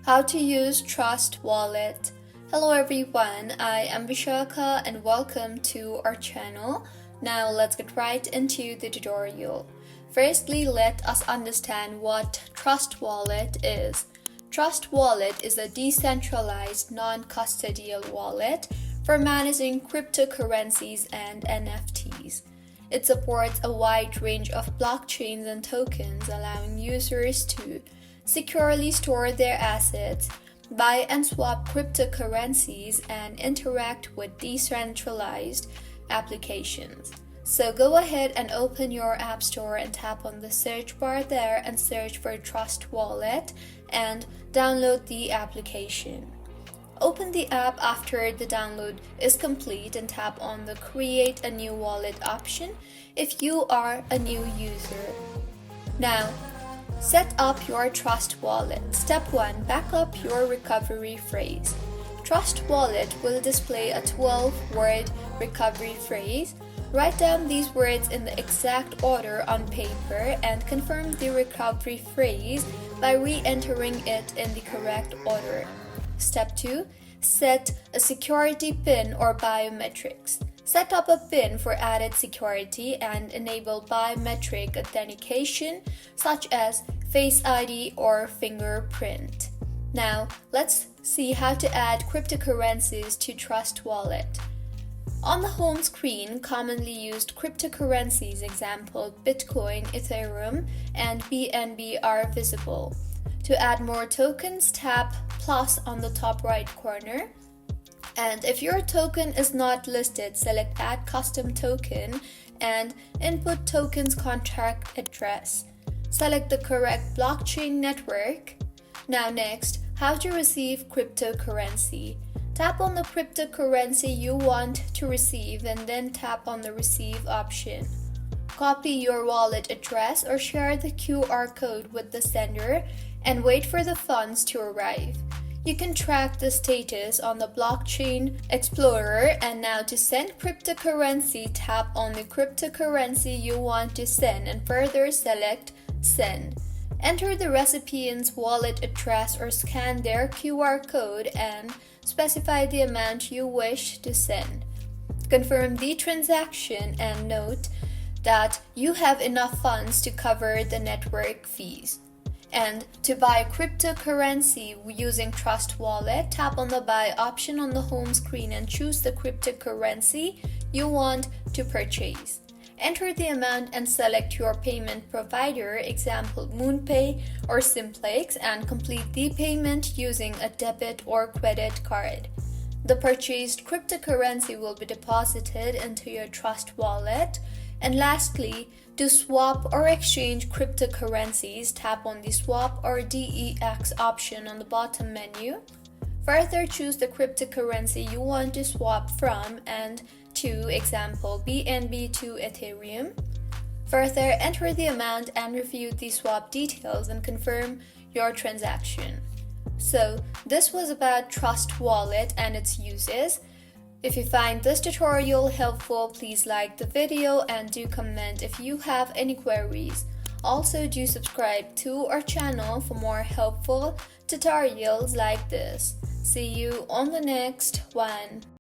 How to use Trust Wallet. Hello everyone, I am Vishaka and welcome to our channel. Now let's get right into the tutorial. Firstly, let us understand what Trust Wallet is. Trust Wallet is a decentralized non-custodial wallet for managing cryptocurrencies and NFTs. It supports a wide range of blockchains and tokens, allowing users to securely store their assets, buy and swap cryptocurrencies, and interact with decentralized applications. So go ahead and open your App Store and tap on the search bar there and search for Trust Wallet and download the application. Open the app after the download is complete and tap on the Create a New Wallet option if you are a new user. Now, set up your Trust Wallet. Step 1. Back up your recovery phrase. Trust Wallet will display a 12-word recovery phrase. Write down these words in the exact order on paper and confirm the recovery phrase by re-entering it in the correct order. Step 2. Set a security PIN or biometrics. Set up a PIN for added security and enable biometric authentication such as Face ID or fingerprint. Now, let's see how to add cryptocurrencies to Trust Wallet. On the home screen, commonly used cryptocurrencies, example Bitcoin, Ethereum, and BNB are visible. To add more tokens, tap plus on the top right corner. And if your token is not listed, select Add Custom Token and input token's contract address. Select the correct blockchain network. Now next, how to receive cryptocurrency. Tap on the cryptocurrency you want to receive and then tap on the Receive option. Copy your wallet address or share the QR code with the sender and wait for the funds to arrive. You can track the status on the Blockchain Explorer, and now to send cryptocurrency, tap on the cryptocurrency you want to send and further select Send. Enter the recipient's wallet address or scan their QR code and specify the amount you wish to send. Confirm the transaction and note that you have enough funds to cover the network fees. And to buy cryptocurrency using Trust Wallet, tap on the Buy option on the home screen and choose the cryptocurrency you want to purchase. Enter the amount and select your payment provider, example MoonPay or Simplex, and complete the payment using a debit or credit card. The purchased cryptocurrency will be deposited into your Trust Wallet. And lastly, to swap or exchange cryptocurrencies, tap on the Swap or DEX option on the bottom menu. Further, choose the cryptocurrency you want to swap from and to, example BNB to Ethereum. Further, enter the amount and review the swap details and confirm your transaction. So, this was about Trust Wallet and its uses. If you find this tutorial helpful, please like the video and do comment if you have any queries. Also, do subscribe to our channel for more helpful tutorials like this. See you on the next one.